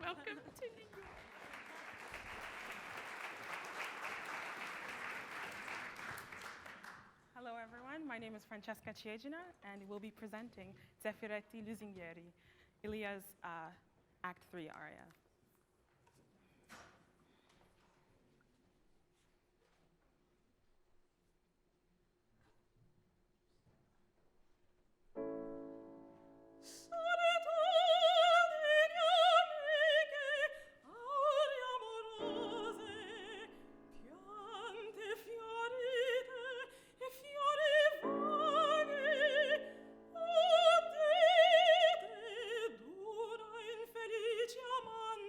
Welcome to New York. Hello, everyone. My name is Francesca Ciegina, and we'll be presenting Zeffiretti Lusinghieri, Ilia's Act 3 aria. Dura infelice amante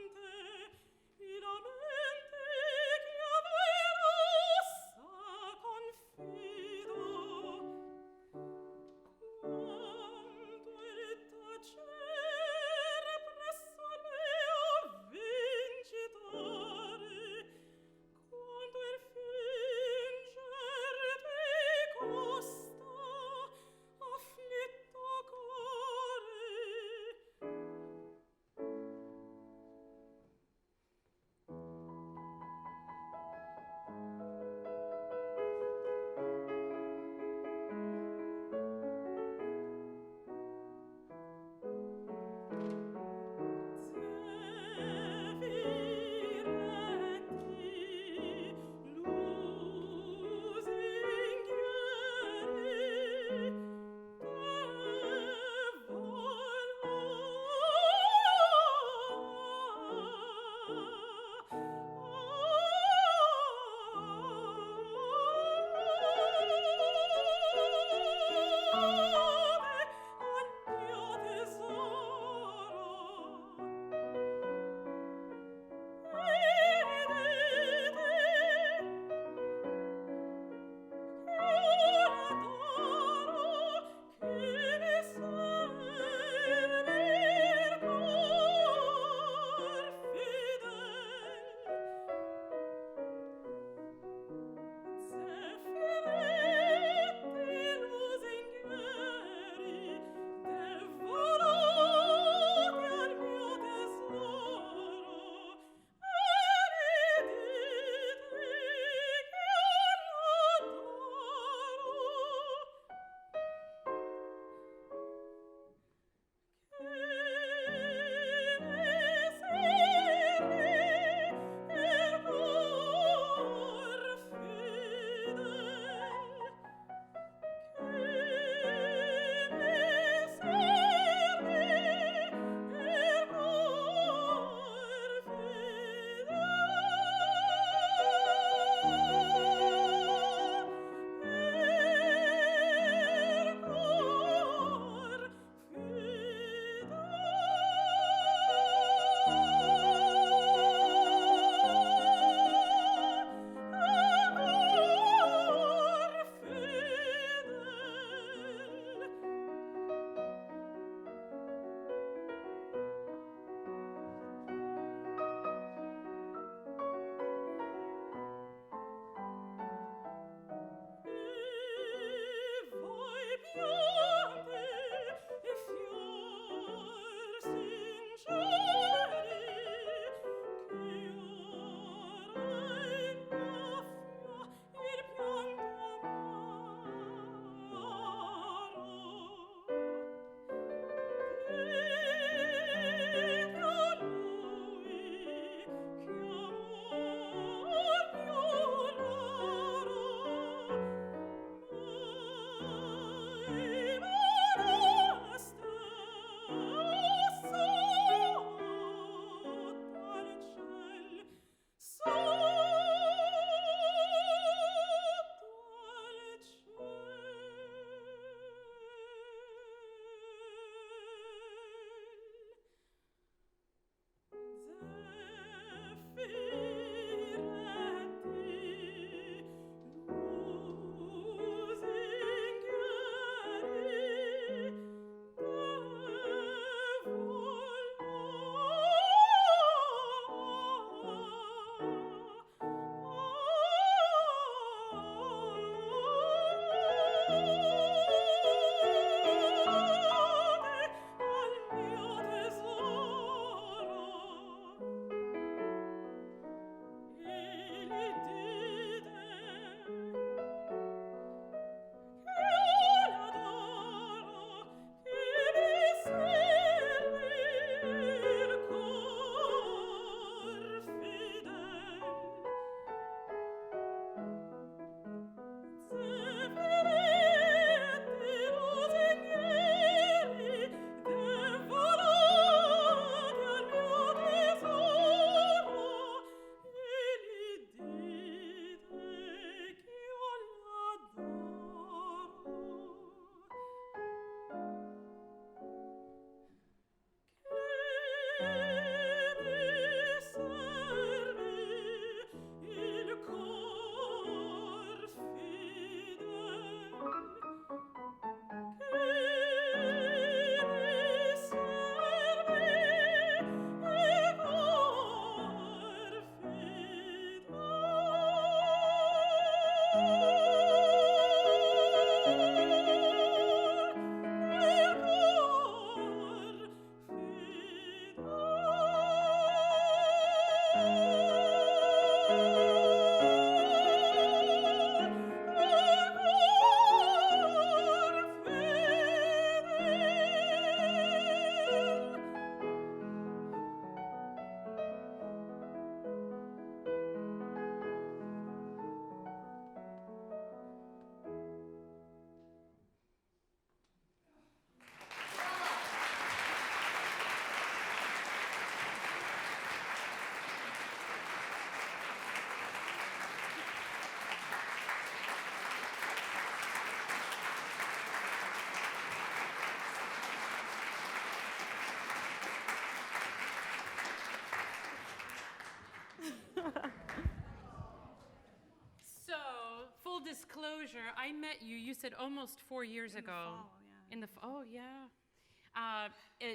disclosure, I met you, you said almost 4 years ago. Fall, yeah. In the fall, oh yeah.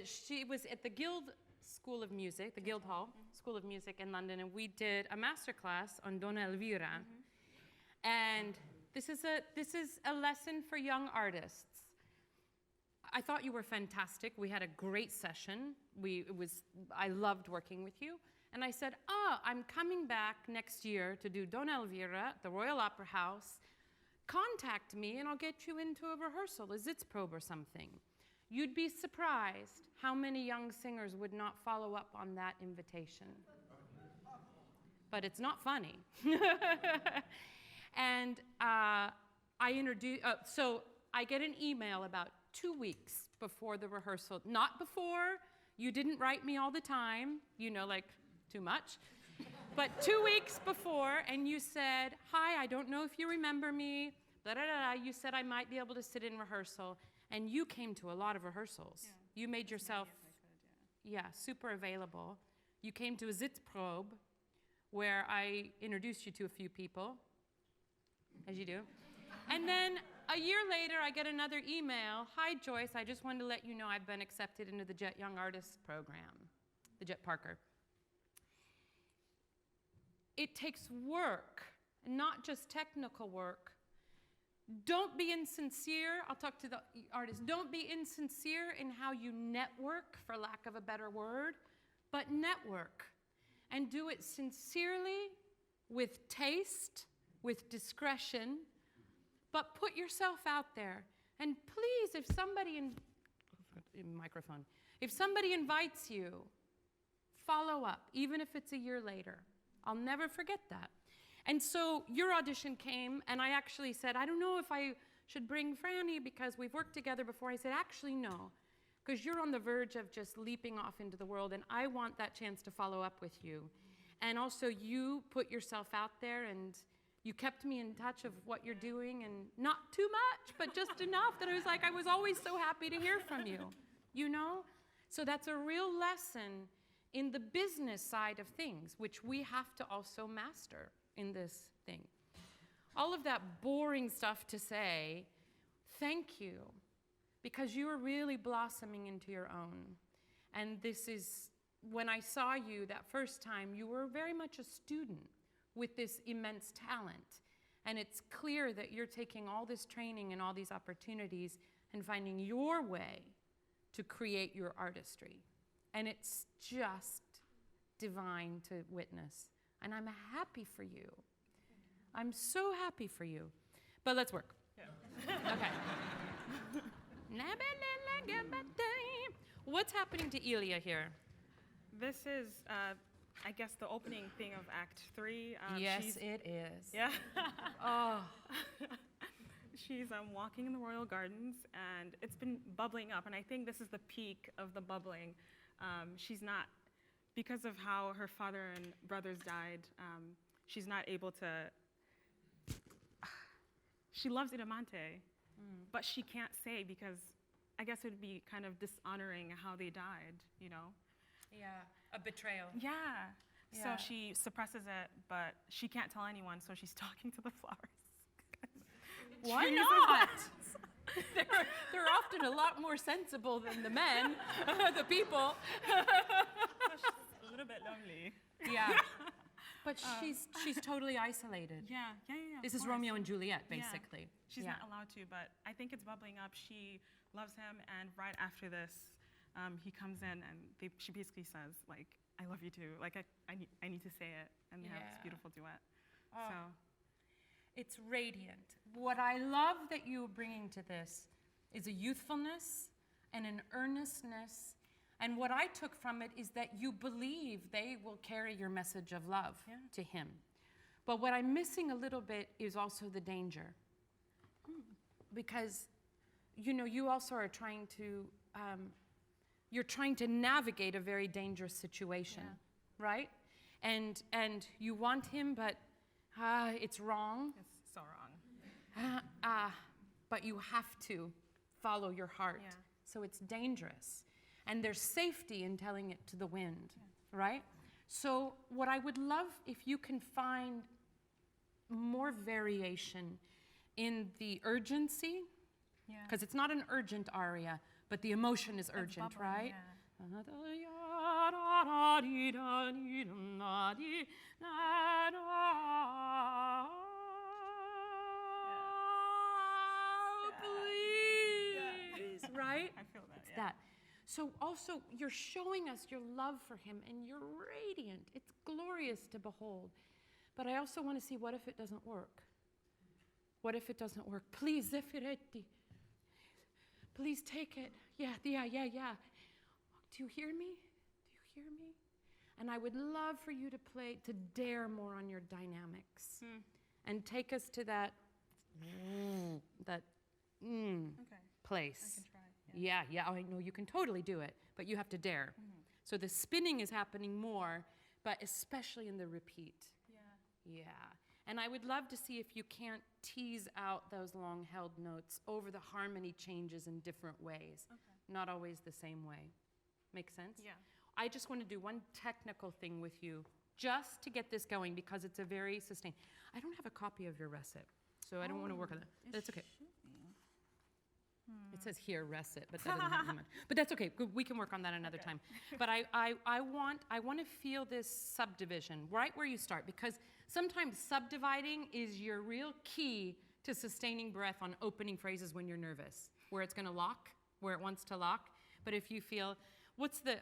She was at the Guild School of Music, the Guildhall School of Music in London, and we did a masterclass on Donna Elvira. And this is a lesson for young artists. I thought you were fantastic. We had a great session. I loved working with you. And I said, I'm coming back next year to do Donna Elvira at the Royal Opera House. Contact me and I'll get you into a rehearsal, a Sitzprobe or something. You'd be surprised how many young singers would not follow up on that invitation. But it's not funny. And so I get an email about 2 weeks before the rehearsal. Not before, you didn't write me all the time, like too much. But 2 weeks before, and you said, hi, I don't know if you remember me, blah, blah, blah. You said I might be able to sit in rehearsal. And you came to a lot of rehearsals. Yeah. You made yourself, super available. You came to a Sitzprobe where I introduced you to a few people, as you do. And then a year later, I get another email. Hi, Joyce, I just wanted to let you know I've been accepted into the Jet Young Artists program, the Jet Parker. It takes work, not just technical work. Don't be insincere. I'll talk to the artists. Don't be insincere in how you network, for lack of a better word, but network. And do it sincerely, with taste, with discretion, but put yourself out there. And please, if somebody if somebody invites you, follow up, even if it's a year later. I'll never forget that. And so your audition came, and I actually said, I don't know if I should bring Franny because we've worked together before. I said, actually, no, because you're on the verge of just leaping off into the world, and I want that chance to follow up with you. And also, you put yourself out there, and you kept me in touch of what you're doing, and not too much, but just enough that I was always so happy to hear from you, So that's a real lesson in the business side of things, which we have to also master in this thing. All of that boring stuff to say, thank you, because you are really blossoming into your own. And this is, when I saw you that first time, you were very much a student with this immense talent. And it's clear that you're taking all this training and all these opportunities and finding your way to create your artistry. And it's just divine to witness. And I'm happy for you. I'm so happy for you. But let's work. Yeah. Okay. What's happening to Ilya here? This is, I guess, the opening thing of Act 3. Yes, it is. Yeah. Oh. She's walking in the royal gardens, and it's been bubbling up. And I think this is the peak of the bubbling. She's not, because of how her father and brothers died, she's not able to, she loves Idomeneo, but she can't say because I guess it would be kind of dishonoring how they died, Yeah, a betrayal. Yeah. So she suppresses it, but she can't tell anyone, so she's talking to the flowers. Why not? They're often a lot more sensible than the men, the people. She's a little bit lonely. Yeah. But she's totally isolated. Yeah. This is Romeo and Juliet, basically. Yeah. She's not allowed to, but I think it's bubbling up. She loves him, and right after this, he comes in, and she basically says, I love you too. I need to say it, and they have this beautiful duet. Oh. So. It's radiant. What I love that you're bringing to this is a youthfulness and an earnestness. And what I took from it is that you believe they will carry your message of love to him. But what I'm missing a little bit is also the danger. Because, you also are trying to, you're trying to navigate a very dangerous situation, right? And you want him, but it's wrong. It's so wrong. But you have to follow your heart. Yeah. So it's dangerous. And there's safety in telling it to the wind, right? So what I would love if you can find more variation in the urgency, Yeah. because it's not an urgent aria, but the emotion is urgent, bubbling, right? Please, right? I feel that. It's Yeah. that. So also, you're showing us your love for him, and you're radiant. It's glorious to behold. But I also want to see, what if it doesn't work? What if it doesn't work? Please, Zeffiretti. Please take it. Yeah. Do you hear me? Do you hear me? And I would love for you to dare more on your dynamics. And take us to that Okay. place. I can try. Yeah, I know you can totally do it, but you have to dare. So the spinning is happening more, but especially in the repeat. Yeah. And I would love to see if you can't tease out those long held notes over the harmony changes in different ways. Okay. Not always the same way. Make sense? Yeah. I just want to do one technical thing with you just to get this going, because it's a very sustained. I don't have a copy of your recit, so I don't want to work on that. That's okay. It says here, recit, but that doesn't have much. But that's okay. We can work on that another time. But I want to feel this subdivision right where you start, because sometimes subdividing is your real key to sustaining breath on opening phrases when you're nervous, where it's going to lock, where it wants to lock. But if you feel, what's the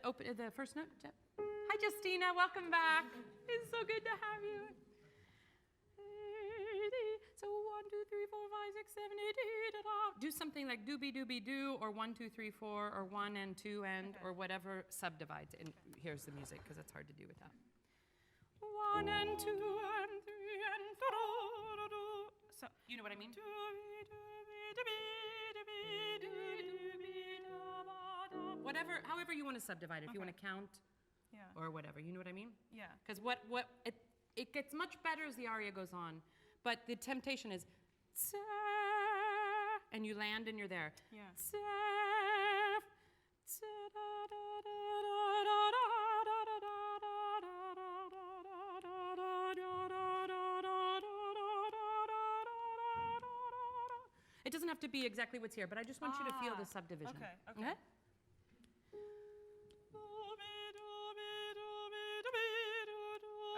first note? Hi, Justina. Welcome back. It's so good to have you. So 1, 2, 3, 4, 5, 6, 7, 8, do something like doobie doobie doo, or 1, 2, 3, 4, or 1 and 2 and, or whatever subdivides. And here's the music, because it's hard to do without. 1 and 2 and 3 and so you know what I mean? Whatever, however you want to subdivide it. If you want to count, or whatever, you know what I mean? Yeah. Because it gets much better as the aria goes on, but the temptation is, and you land and you're there. Yeah. It doesn't have to be exactly what's here, but I just want you to feel the subdivision. Okay.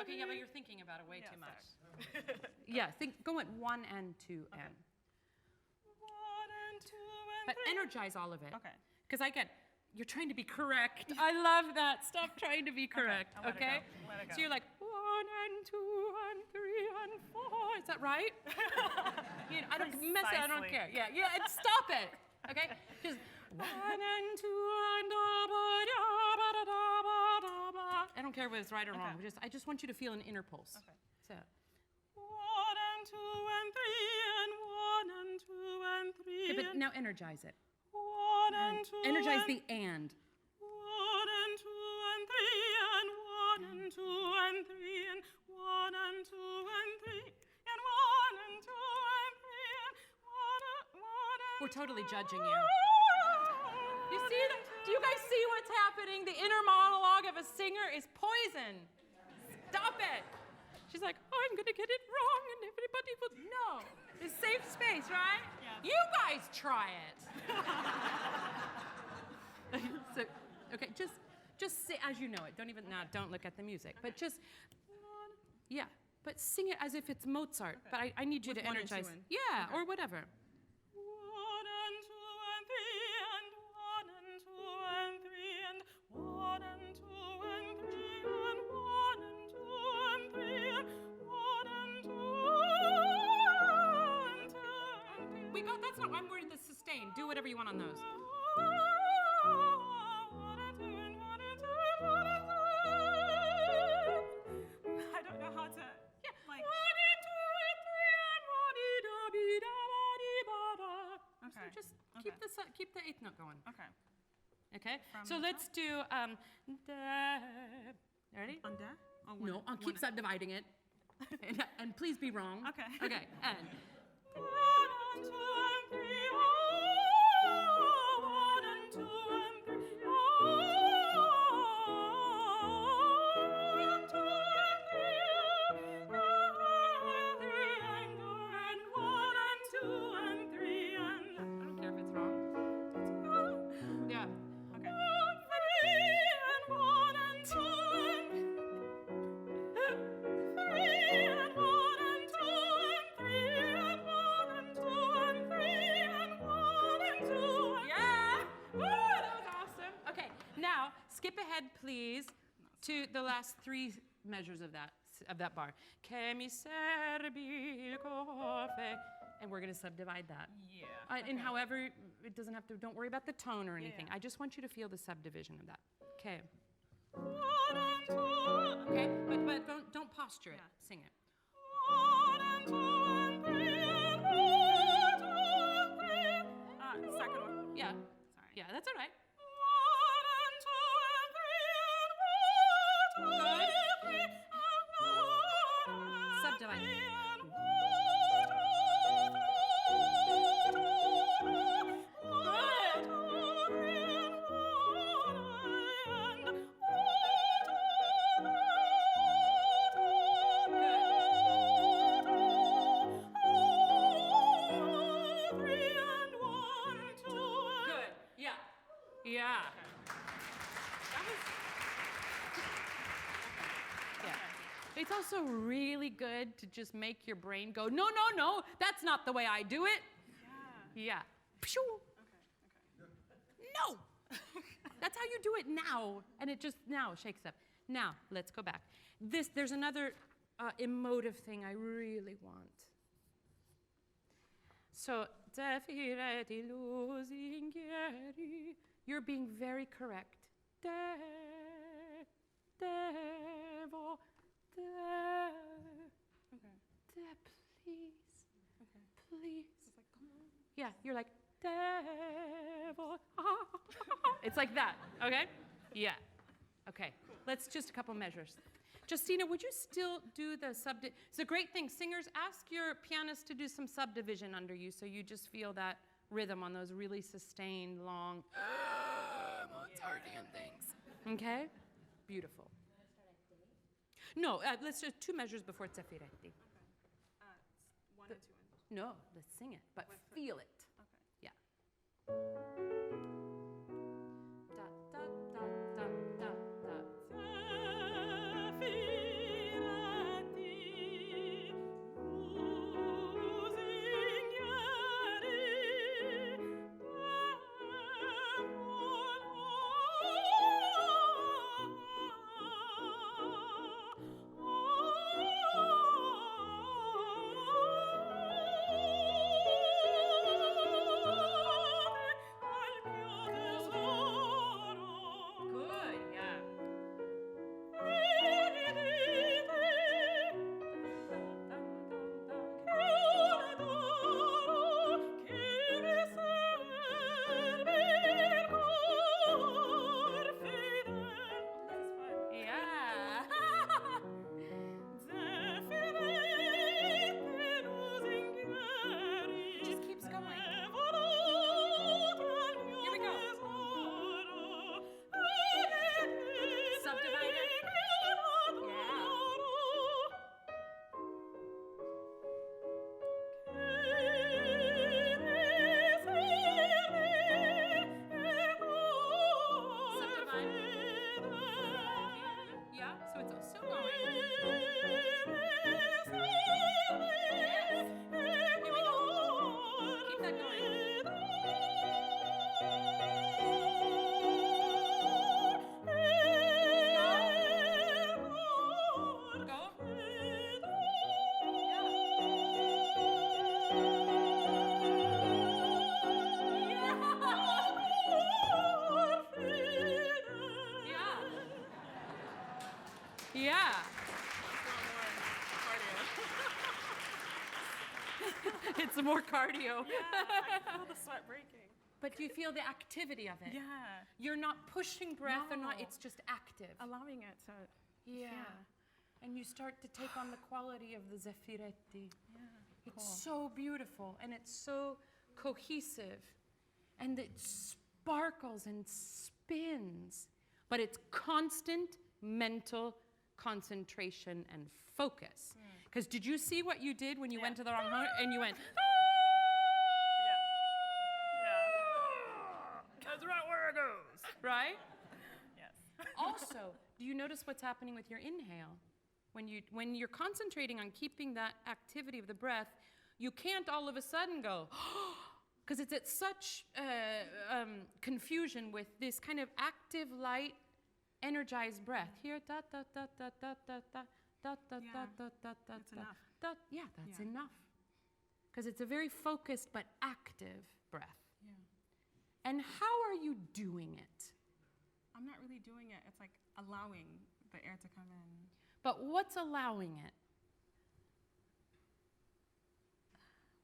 Okay, yeah, but you're thinking about it way too much. Sorry. Yeah, go at 1 and 2 and. 1 and 2 and But 3. energize all of it. Okay. Because you're trying to be correct. I love that. Stop trying to be correct, I'll let it okay? go. Let it go. So you're like 1 and 2 and 3 and 4. Is that right? I don't mess it. I don't care. Yeah, and stop it. Okay? Just 1 and 2 and I don't care if it's right or wrong. I just want you to feel an inner pulse. Okay. So 1 and 2 and 3 and 1 and 2 and 3. okay, but now energize it. 1 and 2. Energize and the and. 1 and 2 and 3 and 1 and 2 and 3 and 1 and 2 and 3 and 1 and 2 and 3 and 1 and We're totally judging you. You see that? Do you guys see what's happening? The inner monologue of a singer is poison. Stop it. She's like, I'm going to get it wrong, and everybody will know. It's safe space, right? Yeah. You guys try it. So, okay, just say as you know it. Don't look at the music. But just, but sing it as if it's Mozart. But I need you With to 1 and 2 energize. in. Yeah, or whatever. 1 and 2 and 3 and 1 and 2 and 3 and 1 and 2 and 3 and 1 and 2 and 3 and 1 and 2 and 2 and 3. That's not, I'm worried the sustain. Do whatever you want on those. I don't know how to. Yeah. Like. Okay. So just keep the eighth note going. Okay. Okay. From So the let's do ready? On that? No, I'll keep subdividing it. and please be wrong. Okay. Okay. And 1 and 2 and 3. 1 and 2 and 3. 1 and 2 and 3. 1 and 2 and 3 and 1 and 2 skip ahead, please, to the last 3 measures of that bar. Che mi serbi il caffè. And we're going to subdivide that. Yeah. And however, it doesn't have to, don't worry about the tone or anything. I just want you to feel the subdivision of that. Okay. Okay, but don't posture it. Sing it. Second one. Yeah. Sorry. Yeah, that's all right. Subdivide. Yeah. Yeah. It's also really good to just make your brain go, no, no, no, that's not the way I do it. Yeah. Pshoo. No. That's how you do it now. And it just now shakes up. Now, let's go back. There's another emotive thing I really want. So, Zeffiretti, lusinghieri. You're being very correct. Devo, please. Please. It's like, come on. Yeah, you're like, Devo. It's like that, okay? Yeah. Okay, let's just a couple measures. Justina, would you still do the It's a great thing. Singers, ask your pianist to do some subdivision under you so you just feel that rhythm on those really sustained, long, Mozartian things. Okay? Beautiful. No, let's do 2 measures before Zeffiretti. Okay. It's 1 and 2 and 2. No, let's sing it, but feel it. Okay. Yeah. Da, da, da, da, da, da. Yeah. It's more cardio. Yeah, I feel the sweat breaking. But you feel the activity of it. Yeah. You're not pushing breath or not, No. it's just active. Allowing it to. Yeah. And you start to take on the quality of the Zeffiretti. Yeah. It's so beautiful and it's so cohesive and it sparkles and spins, but it's constant mental concentration and focus. Because did you see what you did when you went to the wrong note and you went, That's right where it goes. right? Yes. Also, do you notice what's happening with your inhale? When you're concentrating on keeping that activity of the breath, you can't all of a sudden go, because it's at such confusion with this kind of active, light energized breath. Here, da da da da da da da da da Yeah, da da da da it's da. enough. Yeah, that's Yeah. enough. Because it's a very focused but active breath. Yeah. And how are you doing it? I'm not really doing it. It's like allowing the air to come in. But what's allowing it?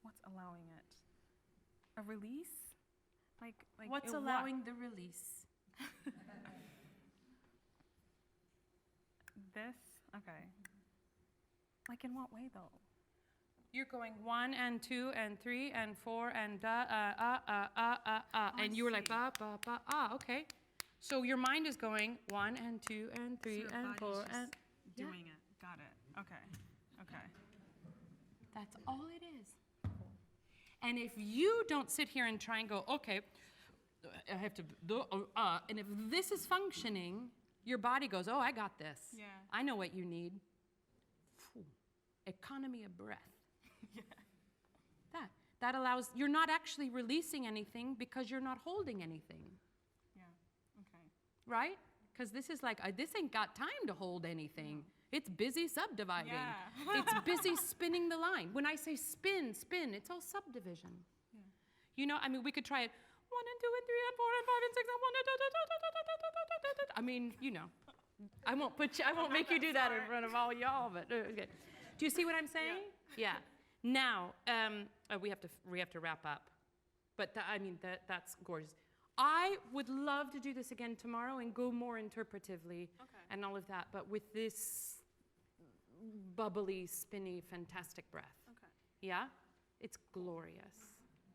What's allowing it? A release? Like What's in allowing the release? This? Okay. Like in what way though? You're going 1 and 2 and 3 and 4 and da and you were like see. ba ba ba ah. Okay, so your mind is going 1 and 2 and 3 So your and body's 4 just and doing it. Got it. Okay. Okay. that's all it is. And if you don't sit here and try and go, okay, I have to do and if this is functioning, your body goes, oh, I got this. Yeah. I know what you need. Phew. Economy of breath. Yeah. That allows, you're not actually releasing anything because you're not holding anything, Yeah. Okay. right? Because this is like, this ain't got time to hold anything. It's busy subdividing. Yeah. It's busy spinning the line. When I say spin, it's all subdivision. Yeah. You know, I mean, we could try it 1 and 2 and 3 and 4 and 5 and 6 and 1 and da, da, da, da, da, da, da, da, da, da. I mean, you know, I won't make you do that in front of all y'all, but okay. Do you see what I'm saying? Yeah. Now, we have to wrap up, but I mean that's gorgeous. I would love to do this again tomorrow and go more interpretively and all of that, but with this bubbly, spinny, fantastic breath. Okay. Yeah, it's glorious.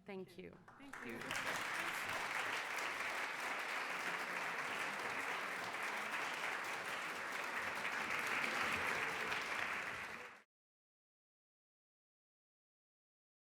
Thank you. Thank you.